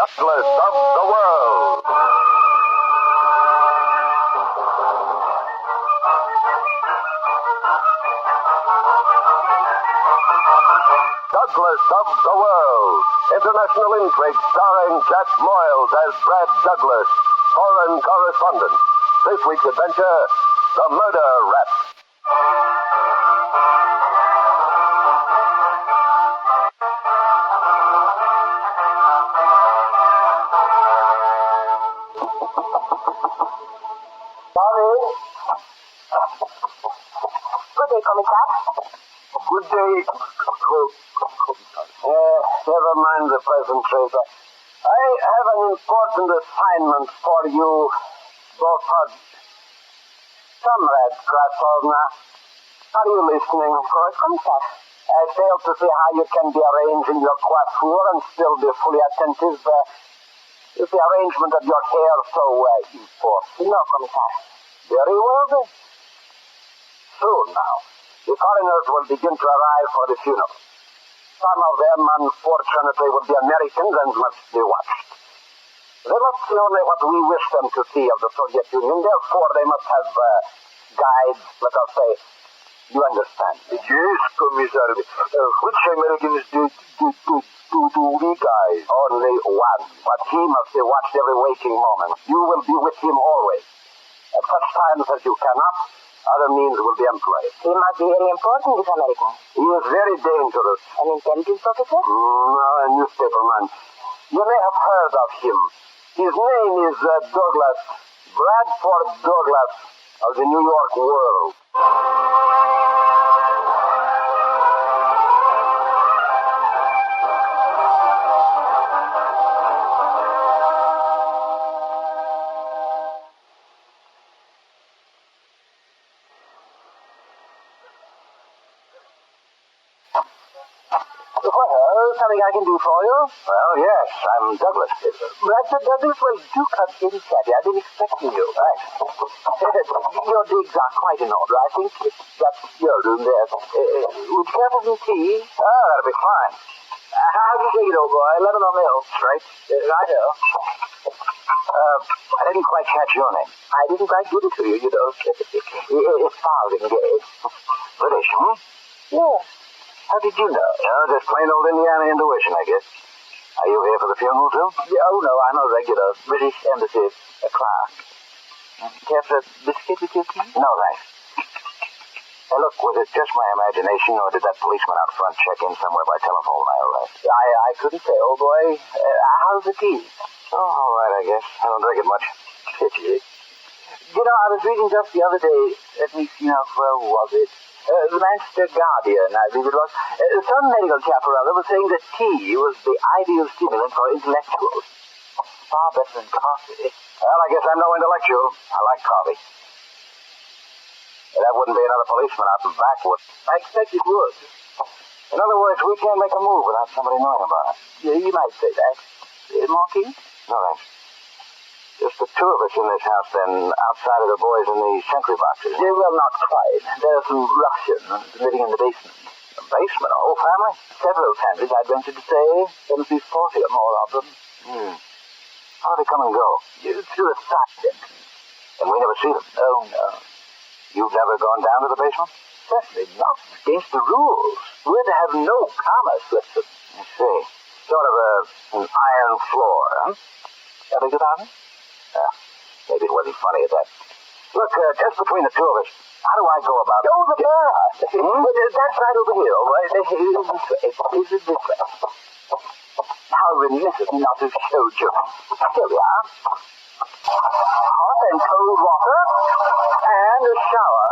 Douglas of the world. Douglas of the world. International intrigue starring Jack Moyles as Brad Douglas, foreign correspondent. This week's adventure, The Murder Rap. Good day, Commissar. Good day. Never mind the present, Tracer. I have an important assignment for you, Bradford. Comrade Krasovna, are you listening? Of course, Commissar. I fail to see how you can be arranging your coiffure and still be fully attentive. Is the arrangement of your hair so important? No, Commissar. Very well, then. Soon now, the foreigners will begin to arrive for the funeral. Some of them, unfortunately, will be Americans and must be watched. They must see only what we wish them to see of the Soviet Union. Therefore, they must have guides, let us say. You understand? Yes, Commissar. Which Americans do we guide? Only one. But he must be watched every waking moment. You will be with him always. At such times as you cannot, other means will be employed. He must be very important, this American. He is very dangerous. An intelligence officer? No, a newspaperman. You may have heard of him. His name is Douglas. Bradford Douglas of the New York World. Something I can do for you? Well, yes, I'm Douglas. Bradford Douglas, well, do come in, Daddy. I've been expecting you. Right. Your digs are quite in order. I think that's your room there. Would you care for some tea? Oh, that'll be fine. How'd you take it, old boy? Lemon or milk? Straight. Righto. I didn't quite catch your name. I didn't quite give it to you, you know. It's Farthingale. British, hmm? Yes. How did you know? Just plain old Indiana intuition, I guess. Are you here for the funeral, too? Oh, no, I'm a regular. British Embassy, a clerk. Care for a biscuit with your tea? No, thanks. Hey, look, was it just my imagination, or did that policeman out front check in somewhere by telephone when I arrived? I couldn't say, old boy. How's the tea? Oh, all right, I guess. I don't drink it much. Pity. You know, I was reading just the other day, let me see now, where was it? The Manchester Guardian, I believe it was. Some medical chap or other was saying that tea was the ideal stimulant for intellectuals. Far better than coffee. Well, I guess I'm no intellectual. I like coffee. That wouldn't be another policeman out in back, would it? I expect it would. In other words, we can't make a move without somebody knowing about it. You might say that. More tea? No, thanks. Just the two of us in this house, then, outside of the boys in the sentry boxes. Well, not quite. There are some Russians living in the basement. The basement? A whole family? Several families, I'd venture to say. There must be 40 or more of them. How do they come and go? Through a side entrance. And we never see them? Oh, no. You've never gone down to the basement? Certainly not. Against the rules. We're to have no commerce with them. I see. Sort of an iron floor, huh? I beg your pardon? Maybe it wasn't funny at that. Look, just between the two of us, how do I go about it? Oh, the bar. That's right over here, all right? Is it this way? How remiss of me not to show you. Here we are. Hot and cold water, and a shower.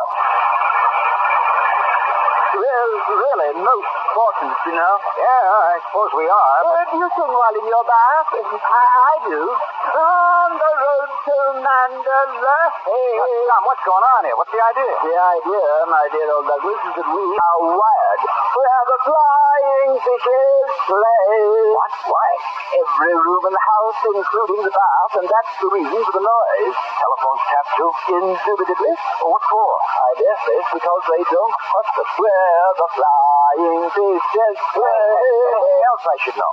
We're really most fortunate, you know. Yeah, I suppose we are. Do you sing while in your bath? I do. On the road to Mandalay. Hey, Tom, what's going on here? What's the idea? The idea, my dear old Douglas, is that we are wired where the flying fishes play. What? Why? Every room in the house, including the bath, and that's the reason for the noise. Telephone's tapped too? Indubitably. Well, what for? I dare say it's because they don't trust us. Where the flying flying fishes play. Anything else I should know?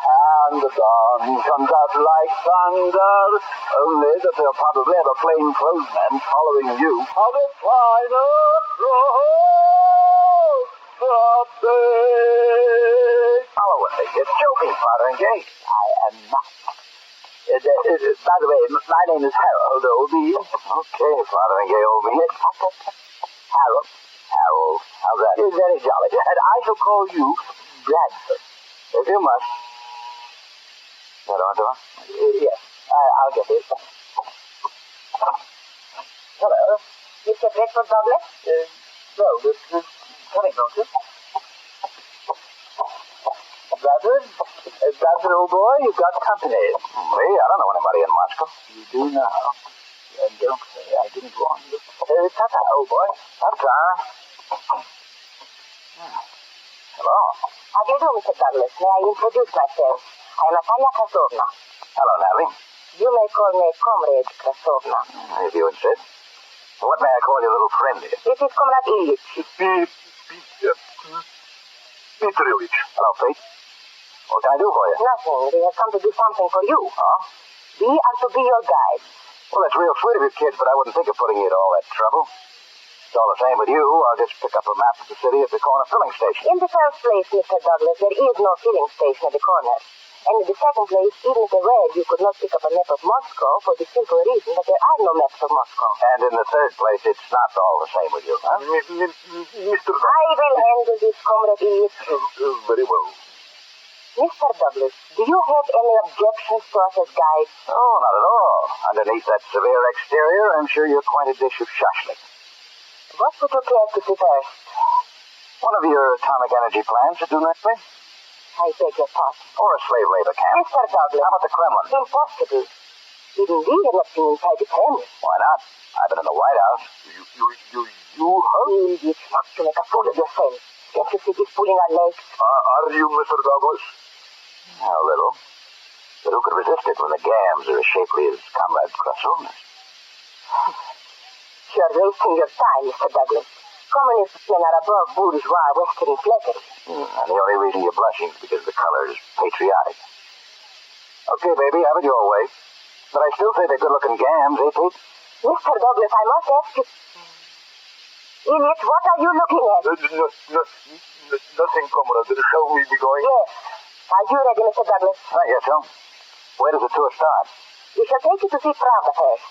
And the dawn comes out like thunder, only that they'll probably have a plainclothesman following you. How the finest rose the bay. Follow it. You're joking, Father and Gay. I am not. By the way, my name is Harold Oldby. Okay, Father and Gay, old me. Harold. How's that? It's very jolly. And I shall call you Bradford. If you must. That on door? Yes, I'll get it. Hello. Mr. Bradford Douglas? Well, this is coming, don't you? Bradford, old boy, you've got company. Me? I don't know anybody in Moscow. You do now. And don't say I didn't warn you. Tata, old boy. Tata. Hello. How do you do, Mr. Douglas? May I introduce myself? I am Natalia Krasovna. Hello, Natalie. You may call me Comrade Krasovna. If you insist. What may I call your little friend here? This is Comrade Ilyich. Petrovich. Hello, Pete. What can I do for you? Nothing. We have come to do something for you. Huh? We are to be your guide. Well, that's real sweet of you kids, but I wouldn't think of putting you to all that trouble. It's all the same with you. I'll just pick up a map of the city at the corner filling station. In the first place, Mr. Douglas, there is no filling station at the corner. And in the second place, even if there were, you could not pick up a map of Moscow for the simple reason that there are no maps of Moscow. And in the third place, it's not all the same with you, huh? Mr. I will handle this, Comrade Ilyich. Very well. Mr. Douglas, do you have any objections to us as guides? Oh, not at all. Underneath that severe exterior, I'm sure you're quite a dish of shashlik. What would you care to see first? One of your atomic energy plants should do nicely. I beg your pardon. Or a slave labor camp. Mr. Douglas. How about the Kremlin? Impossible. Even we have not been inside the Kremlin. Why not? I've been in the White House. You have? It's not to make a fool of yourself. Can't you see this pulling our legs? Are you Mr. Douglas? A little. But who could resist it when the gams are as shapely as Comrade Krasovna's? You're wasting your time, Mr. Douglas. Communist men are above bourgeois Western flattery. And the only reason you're blushing is because the color is patriotic. Okay, baby, have it your way. But I still say they're good-looking gams, eh, Pete? Mr. Douglas, I must ask you... Ilyich, what are you looking at? Nothing, comrade. Shall we be going? Yes. Are you ready, Mr. Douglas? I guess so. Where does the tour start? We shall take you to see Pravda first.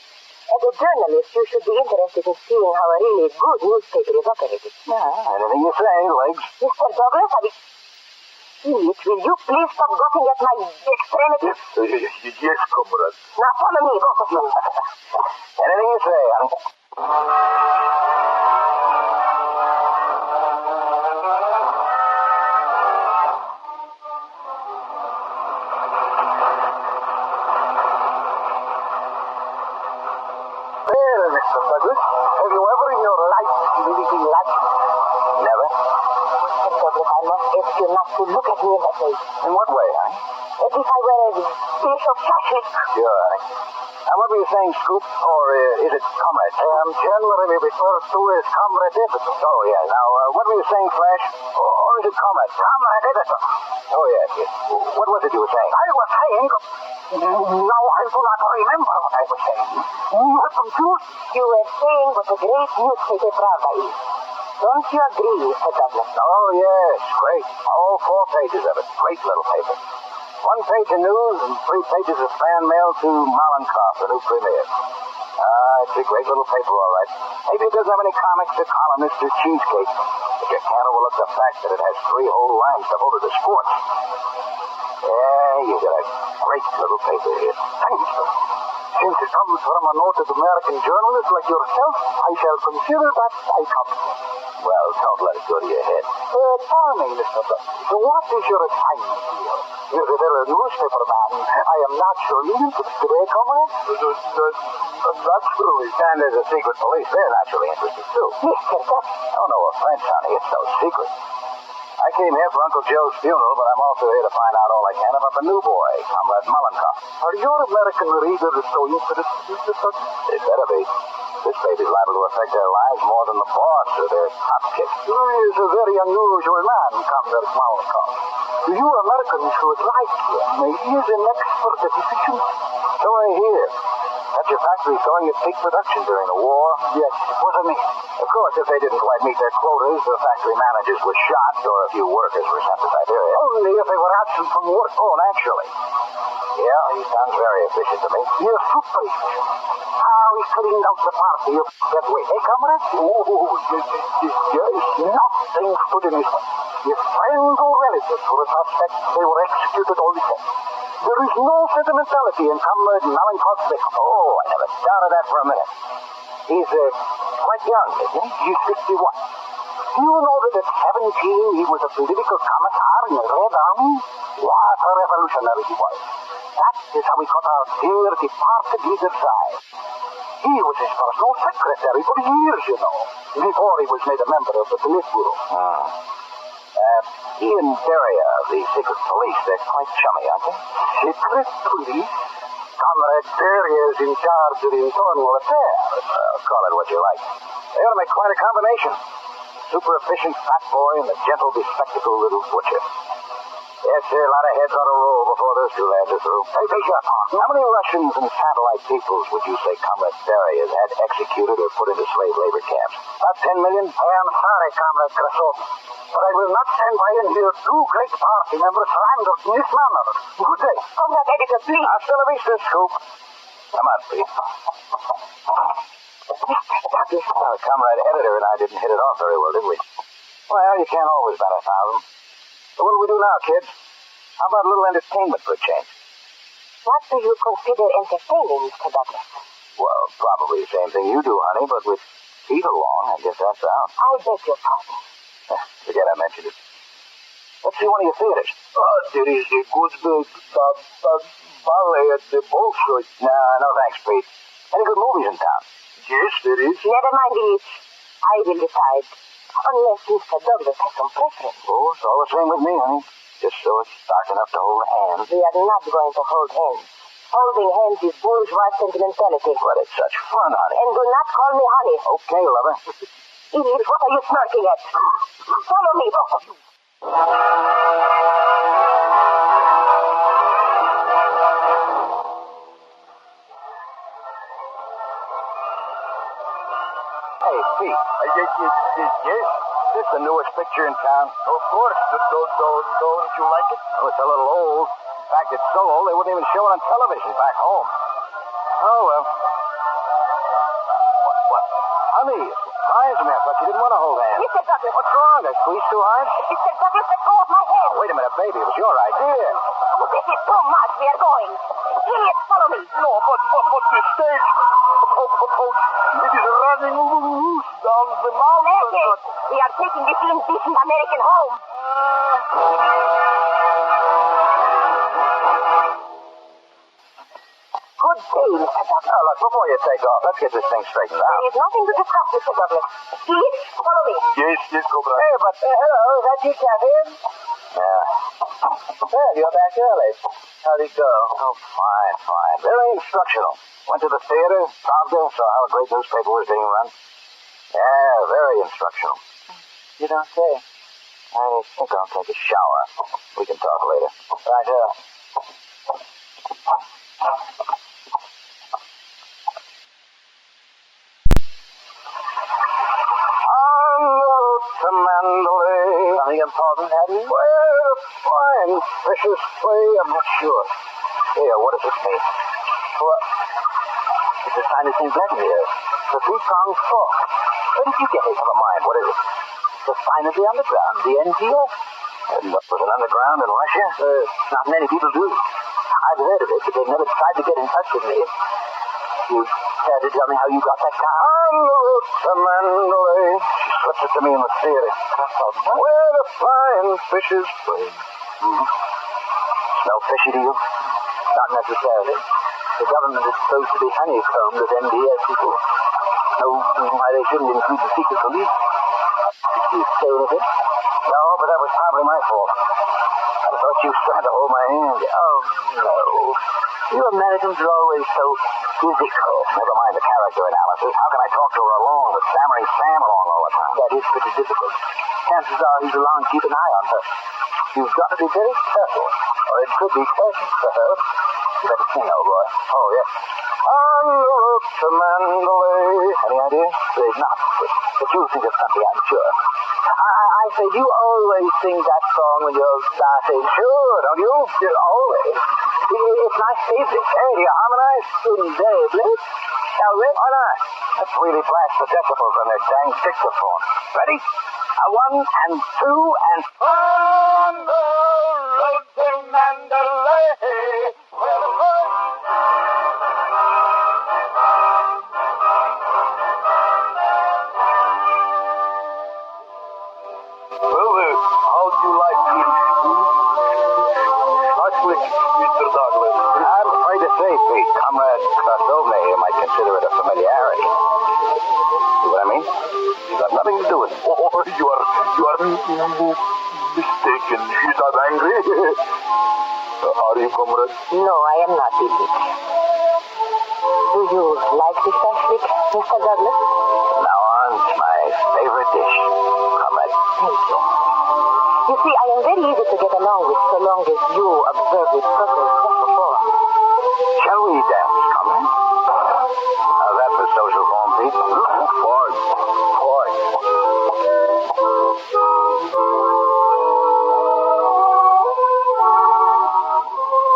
As a journalist, you should be interested in seeing how a really good newspaper is operated. Anything you say, legs. Mr. Douglas, Ilyich, will you please stop gawking at my extremities? Yes, comrade. Now follow me, both of you. Anything you say, honey. Mr. Douglas, have you ever in your life seen anything like it? Never? Mr. Douglas, I must ask you not to look at me in that way. In what way, honey? As if I were a dish of shashlik. Sure, honey. Now, what were you saying, Scoop? Or is it Comrade? Generally referred to as Comrade Everton. Oh, yeah. Now, what were you saying, Flash? Or is it Comrade? Comrade Everton. Oh, yes, yes. What was it you were saying? I was saying... Now I do not remember what I was saying. You are confused. You were saying what a great newspaper Pravda is. Don't you agree, Mr. Douglas? Oh, yes. Great. All 4 pages of it. Great little paper. 1 page of news and 3 pages of fan mail to Malenkov, the new premier. It's a great little paper, all right. Maybe it doesn't have any comics or columnists or cheesecake, but you can't overlook the fact that it has 3 whole lines devoted to sports. Yeah, you got a great little paper here. Thanks. Since it comes from a noted American journalist like yourself, I shall consider that a compliment. Well, don't let it go to your head. Tell me, Mr. Douglas, what is your assignment here? You're a newspaper man. I am naturally interested, comrade? Naturally. And there's a secret police. They're naturally interested, too. Mr. Douglas. Oh, no offense, honey. It's no secret. I came here for Uncle Joe's funeral, but I'm also here to find out all I can about the new boy, Comrade Malenkov. Are your American readers so interested, Mr. Douglas? They better be. This baby's liable to affect their lives more than the boss or their top kid. He is a very unusual man, Comrade Malcolm. You Americans would like him. He is an expert at efficiency. So I hear. At your factory going at peak production during the war? Yes, wasn't he? Of course, if they didn't quite meet their quotas, the factory managers were shot or a few workers were sent to Siberia. Only if they were absent from work. Oh, naturally. Yeah, he sounds very efficient to me. You're super efficient. How he cleaned out the party that way. Hey, comrade? Oh, yes. Nothing stood in his way. If friends or relatives were a suspect, they were executed all the same. There is no sentimentality in Comrade Malenkov. Oh, I never doubted that for a minute. He's quite young, isn't he? He's 61. Do you know that at 17 he was a political commissar in the Red Army? What a revolutionary he was. That is how we caught our dear departed leader's eye. He was his personal secretary for years, you know, before he was made a member of the Politburo. He and Beria, the secret police, they're quite chummy, aren't they? Secret police? Comrade Beria is in charge of internal affairs. Call it what you like. They ought to make quite a combination. Super efficient fat boy and the gentle, bespectacled little butcher. Yes, sir, a lot of heads on a roll before those two lads are through. Hey, beg your pardon. How many Russians and satellite peoples would you say Comrade Beria has had executed or put into slave labor camps? About 10 million? I am sorry, Comrade Krasov, but I will not stand by and hear two great party members slandered in this manner. Good day. Comrade Editor, please. Hasta la vista, Scoop. Come on, please. Well, Comrade Editor and I didn't hit it off very well, did we? Well, you can't always bat 1,000. So what do we do now, kids? How about a little entertainment for a change? What do you consider entertaining, Mr. Douglas? Well, probably the same thing you do, honey, but with feet along, I guess that's out. I beg your pardon. Forget I mentioned it. Let's see one of your theaters. There is a good ballet at the Bolshoi. No, thanks, Pete. Any good movies in town? Yes, there is. Never mind it. I will decide. Unless Mr. Douglas has some preference. Oh, it's all the same with me, honey. Just so it's dark enough to hold hands. We are not going to hold hands. Holding hands is bourgeois sentimentality. But it's such fun, honey. And do not call me honey. Okay, lover. Idiot, what are you smirking at? Follow me, both of you. Hey, Pete. Yes? Is this the newest picture in town? Of course. Don't you like it? Oh, it's a little old. In fact, it's so old they wouldn't even show it on television back home. Oh, well. What? Honey, you surprised me. I thought you didn't want to hold hands. Mr. Douglas. What's wrong? I squeezed too hard? Mr. Douglas, let go of my hand. Wait a minute, baby. It was your idea. Oh, this is too much. We are going. Idiot, follow me. No, but the stage, coach, it is running loose down the mountain. Yes, we are taking this indecent American home. Good day, Mr. Douglas. Now, look, before you take off, let's get this thing straightened out. There is nothing to discuss, Mr. Douglas. Please, follow me. Yes, Cobra. Hey, but hello, is that you, Catherine? Yeah. Well, you're back early. How'd it go? Oh, fine. Very instructional. Went to the theater, Pravda, saw how a great newspaper was being run. Yeah, very instructional. You don't say. I think I'll take a shower. We can talk later. Right here. To Mandalay. Something important, have you? Where the flying fishes play, I'm not sure. Here, what does it mean? What? It's a sign of St. Vladimir. The three-pronged fork. Where did you get it? Never mind. What is it? The sign of the underground, the NGO. And what was an underground in Russia? Not many people do. I've heard of it, but they've never tried to get in touch with me. You care to tell me how you got that car? On the road to Mandalay. She slipped it to me in the theater. Where the flying fishes play. Smell fishy to you? Not necessarily. The government is supposed to be honeycombed with MDS people. No reason why they shouldn't include the secret police. Did you say anything? No, but that was probably my fault. I thought you tried to hold my hand. Oh, no. You Americans are always so physical. Never mind the character analysis. How can I talk to her alone with stammering Sam along all the time? That is pretty difficult. Chances are he's along to keep an eye on her. You've got to be very careful, or it could be pleasant for her. You better sing, old boy. Oh, yes. On the road to Mandalay. Any idea? There's not. But you'll think of something, I'm sure. I say, you always sing that song when you're dancing. Sure, don't you? Always. It's my favorite. Hey, do you harmonize? Invariably. Now, Rick? Why not? Let's really blast the decibels on their dang dictaphone. Ready? A 1 and 2 and... On the road to Mandalay. Well, how'd you like me? Heartily, Mr. Douglas. I'm afraid to say, Pete, Comrade Krasovne here might consider it a familiarity. See what I mean? It's got nothing to do with it. Oh, you are mistaken. He's not angry. Are you, comrade? No, I am not, Dick. Do you like the shashlik, Mr. Douglas? Now on, it's my favorite dish, Comrade. Thank you. You see, I am very easy to get along with so long as you observe the proper form. Shall we dance, Comrade? How's that for social form, Pete? Form.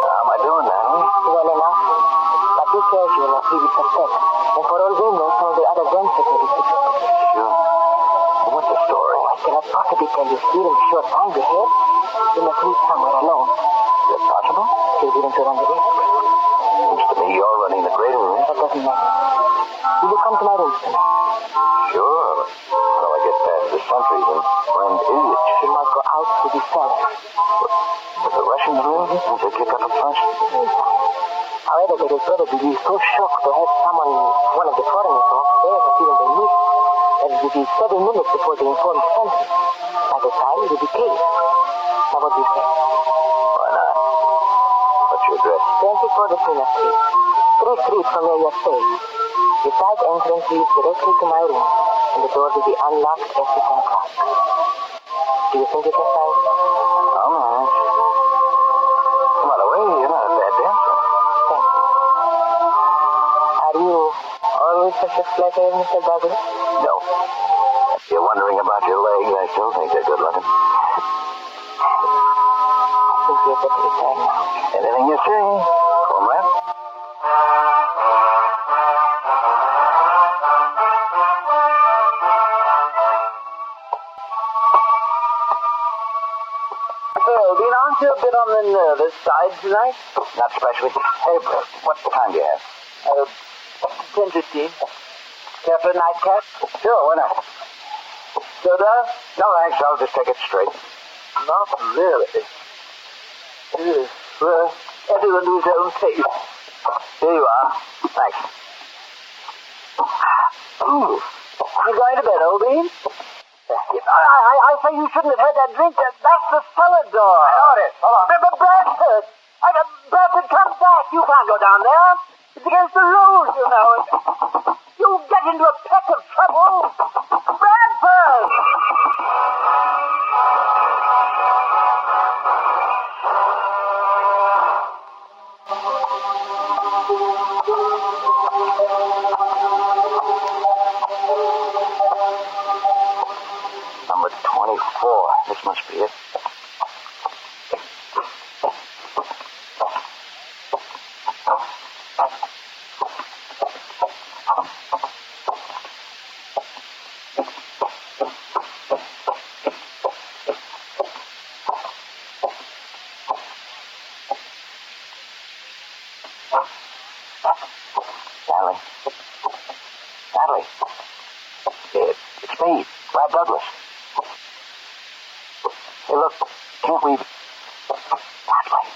How am I doing now? Well enough. But be careful or he will suspect. And for all we know, some of the other dancers will be suspected. Sure. What's the story? I cannot possibly tell you here in the short time we have. You must meet somewhere alone. Is it possible? You're willing to run the risk. Seems to me you're running the greater risk. That doesn't matter. Will you come to my room tonight? Sure. How do I get past the sentries and friend idiots? You must go out to the cellar. With the Russians live? Didn't they kick up a fuss? However, they will probably be so shocked to have one of the foreigners upstairs or even they miss, that it will be 7 minutes before they inform the sentry. By the time it will be clear. Now what do you say? Why not? What's your address? 24 the Tuna Street. 3 streets from where you're staying. The side entrance leads directly to my room, and the door will be unlocked after 10 o'clock. Do you think you can find it? All right. By the way, you're not a bad dancer. Thank you. Are you always such a flatterer, Mr. Douglas? No. If you're wondering about your legs, I still think they're good looking. I think we had better return now. Anything you say, comrade? Aren't you a bit on the nervous side tonight? Not especially. Hey, what time do you have? 10:15. Care for a nightcap? Sure, why not? Soda? No, thanks. I'll just take it straight. Not really. Well, everyone to his own taste. Here you are. Thanks. Ooh. You going to bed, old bean? I say you shouldn't have had that drink. That's the cellar door. I know it is. Hold on. But Bradford! Bradford, come back. You can't go down there. It's against the rules, you know. You'll get into a peck of trouble. Bradford! Number 24. This must be it. Natalie. It's me, Brad Douglas. Hey, look, can't we... Natalie.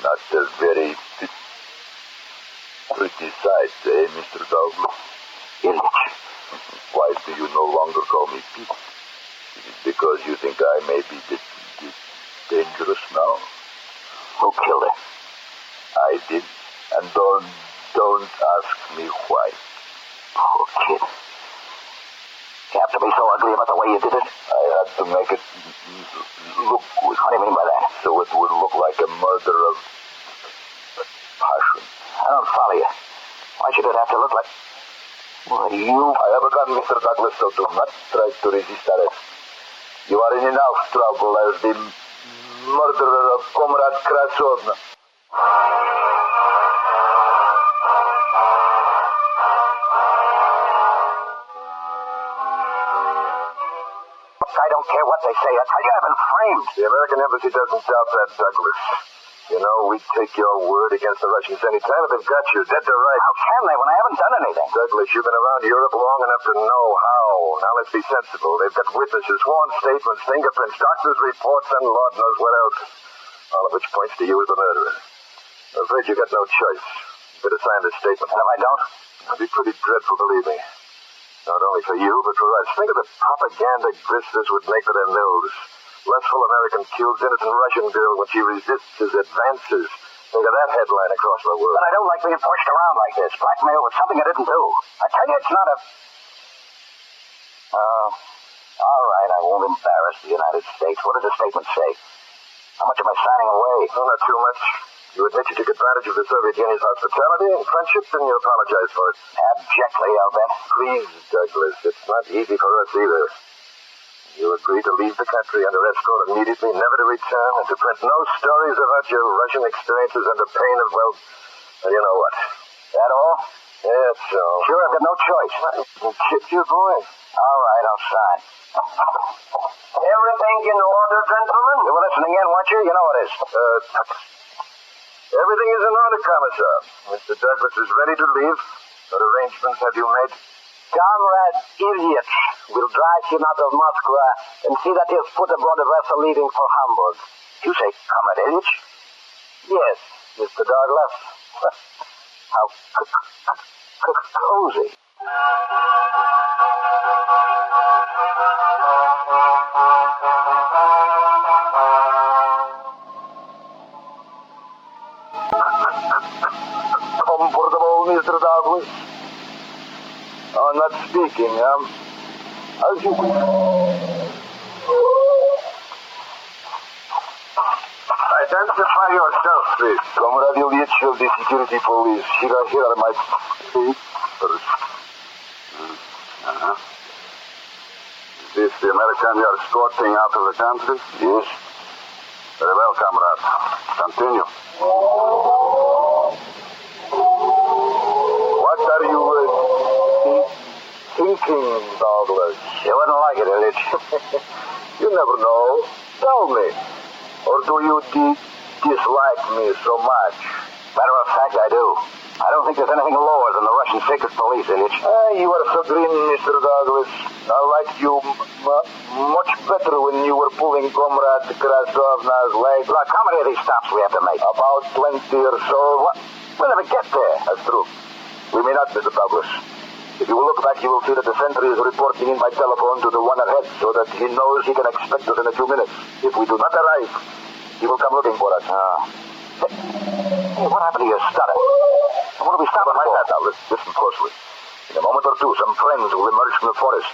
Not a very pretty sight, eh, Mr. Douglas? Illich. Why do you no longer call me Pete? Is it because you think I may be dangerous now? Who killed her? I did. And don't Don't ask me why. Poor kid. You have to be so ugly about the way you did it? I had to make it look good. What do you mean by that? So it would look like a murder of passion. I don't follow you. Why should it have to look like... Why, you... I have a gun, Mr. Douglas, so do not try to resist arrest. You are in enough trouble as the murderer of Comrade Krasovna. I don't care what they say. I tell you, I've been framed. The American embassy doesn't doubt that, Douglas. You know, we'd take your word against the Russians any time if they've got you dead to rights. How can they when I haven't done anything? Douglas, you've been around Europe long enough to know how. Now let's be sensible. They've got witnesses, sworn statements, fingerprints, doctors' reports, and Lord knows what else. All of which points to you as the murderer. I'm afraid you've got no choice. You better sign this statement. And if I don't? It'll be pretty dreadful, believe me. Not only for you, but for us. Think of the propaganda grist this would make for their mills. Lustful American kills innocent Russian girl when she resists his advances. Think of that headline across the world. But I don't like being pushed around like this. Blackmail was something I didn't do. I tell you, it's not a... all right, I won't embarrass the United States. What does the statement say? How much am I signing away? Oh, not too much. You admit you took advantage of the Soviet Union's hospitality and friendship, and you apologize for it. Abjectly, I'll bet. Please, Douglas, it's not easy for us either. You agreed to leave the country under escort immediately, never to return, and to print no stories about your Russian experiences under pain of, well, you know what. That all? Yes, so. Sure, I've got no choice. Kid, you're going. All right, I'll sign. Everything in order, gentlemen? You were listening in, weren't you? You know it is. Everything is in order, Commissar. Mr. Douglas is ready to leave. What arrangements have you made? Comrade Ilyich will drive him out of Moscow and see that he has put aboard a vessel leaving for Hamburg. You say Comrade Ilyich? Yes, Mr. Douglas. How cozy. Comfortable, Mr. Douglas? I'm not speaking, as you wish. Identify yourself, please. Comrade Ilyich of the security police. Here are my papers. Is this the American you're escorting out of the country? Yes. Very well, comrade. Continue. What are you thinking, Douglas? You wouldn't like it, Ilyich. You never know. Tell me. Or do you dislike me so much? Matter of fact, I do. I don't think there's anything lower than the Russian secret police, Ilyich. You are so green, Mr. Douglas. I liked you much better when you were pulling Comrade Krasovna's leg. Look, how many of these stops we have to make? About 20 or so. What? We'll never get there. That's true. We may not, Mr. Douglas. If you will look back, you will see that the sentry is reporting in by telephone to the one ahead so that he knows he can expect us in a few minutes. If we do not arrive, he will come looking for us. Hey, what happened to your stutter? What are we stopping Like for? that, Douglas. Listen closely. In a moment or two, some friends will emerge from the forest.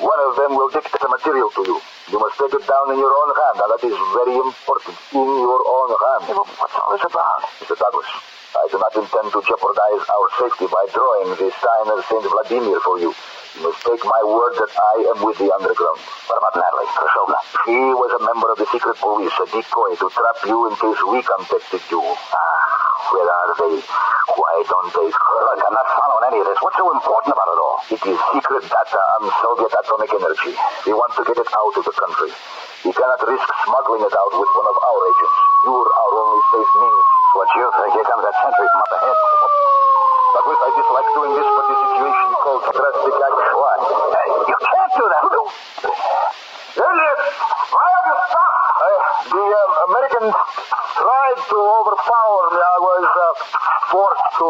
One of them will dictate the material to you. You must take it down in your own hand. Now, that is very important. In your own hand. Hey, what's all this about? Mr. Douglas, I do not intend to jeopardize our safety by drawing the sign of St. Vladimir for you. You must take my word that I am with the underground. What about Natalie Krasovna? She was a member of the secret police, a decoy to trap you in case we contacted you. Where are they? Why don't they? Look, I'm not following any of this. What's so important about it all? It is secret data on Soviet atomic energy. We want to get it out of the country. We cannot risk smuggling it out with one of our agents. You're our only safe means. What you think? Here comes that sentry from up ahead. Douglas, I dislike doing this, but the situation calls for drastic action. What? You can't do that. Elliot! Why have you stopped? The Americans tried to overpower me. I was forced to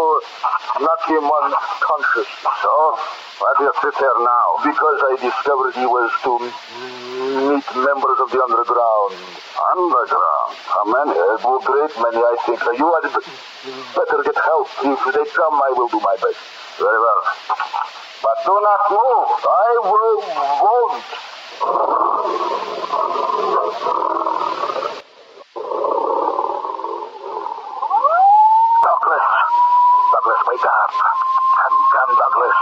knock him unconscious. So, why do you sit here now? Because I discovered he was to meet members of the underground. Underground? How many? A great many, I think. You had better get help. If they come, I will do my best. Very well. But do not move. I won't. Douglas, wake up. Come, Douglas.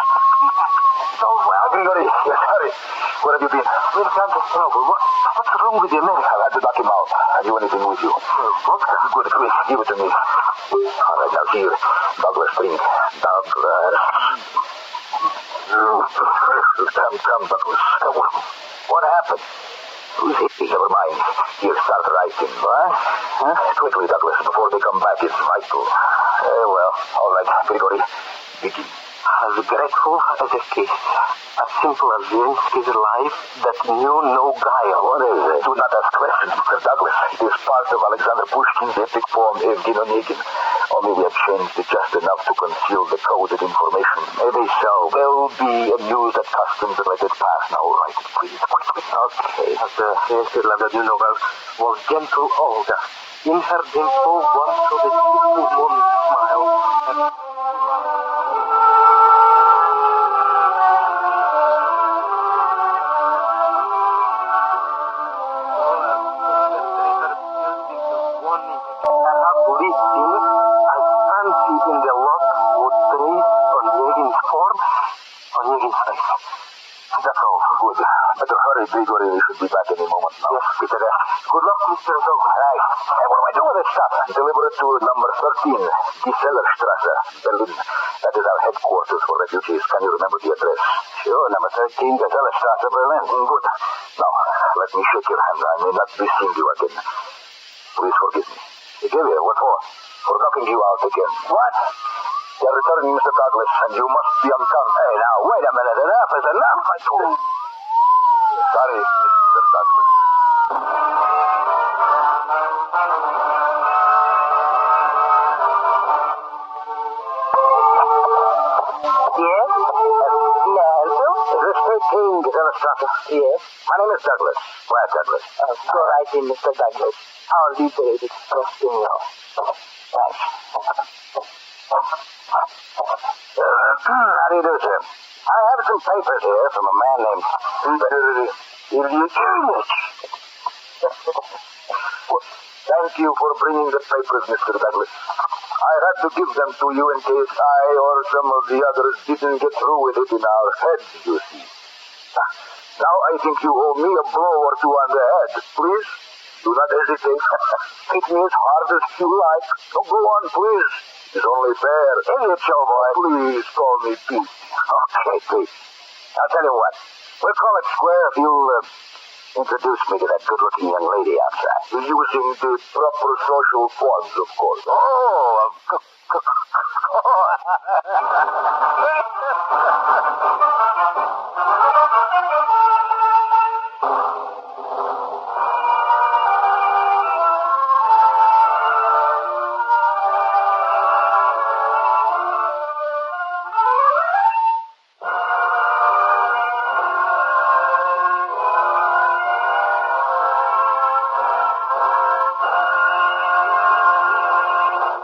It's all well. Grigori, yes, hurry. Where have you been? We've gone to Stockholm. What's wrong with the American? I had to knock him out. Have you anything with you? Vodka. Good, quick. Give it to me. All right, now here. Douglas, drink. Douglas. Come, Douglas. What happened? Who's he? Never mind. Here, start writing. What? Huh? Quickly, Douglas, before they come back. It's vital. Well, all right, Grigori. Begin. As grateful as a kiss, as simple as Zelensky's life that knew no guile. What is it? Do not ask questions, Mr. Douglas. It is part of Alexander Pushkin's epic poem, Evgeny Onegin. Only we have changed it just enough to conceal the coded information. Maybe so. There will be a news at customs and let it pass. Now, write it, please. Quickly. Okay. As Zelensky's life that you know well was gentle Olga. In her dimple, one saw the beautiful moon smile. Grigori, we should be back any moment now. Yes, Peter. Good luck, Mr. Douglas. Right. Hey, what do I do with this stuff? Deliver it to number 13, Gesellerstrasse, Berlin. That is our headquarters for refugees. Can you remember the address? Sure, number 13, Gesellerstrasse, Berlin. Good. Now, let me shake your hand. I may not be seeing you again. Please forgive me. Forgive you? What for? For knocking you out again. What? They're returning Mr. Douglas, and you must be unconscious. Hey, now, wait a minute. Enough is enough. I told you. Sorry, Mr. Douglas. Yes? May I help you? Is this 13 Gesellerstrasse? Yes. My name is Douglas. Brad Douglas. Go right in, Mr. Douglas. I'll be paid express in you. Thanks. How do you do, sir? I have some papers here from a man named Ilyich. Thank you for bringing the papers, Mr. Douglas. I had to give them to you in case I or some of the others didn't get through with it in our heads, you see. Now I think you owe me a blow or two on the head. Please, do not hesitate. Hit me as hard as you like. So go on, please. It's only fair. Idiot, showboy. Please call me Pete. Okay, Pete. I'll tell you what. We'll call it square if you'll introduce me to that good-looking young lady outside. Using the proper social forms, of course. Oh, of course.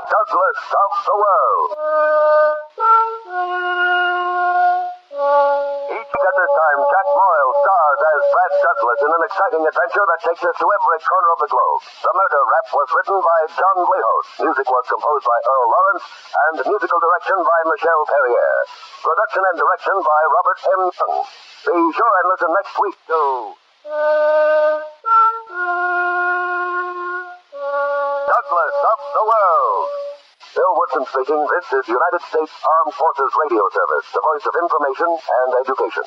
Douglas of the world. Each week at this time, Jack Moyles stars as Brad Douglas in an exciting adventure that takes us to every corner of the globe. The Murder Rap was written by John Wayhouse. Music was composed by Earl Lawrence, and musical direction by Michelle Perrier. Production and direction by Robert M. Young. Be sure and listen next week to Douglas of the World. Bill Woodson speaking. This is United States Armed Forces Radio Service, the voice of information and education.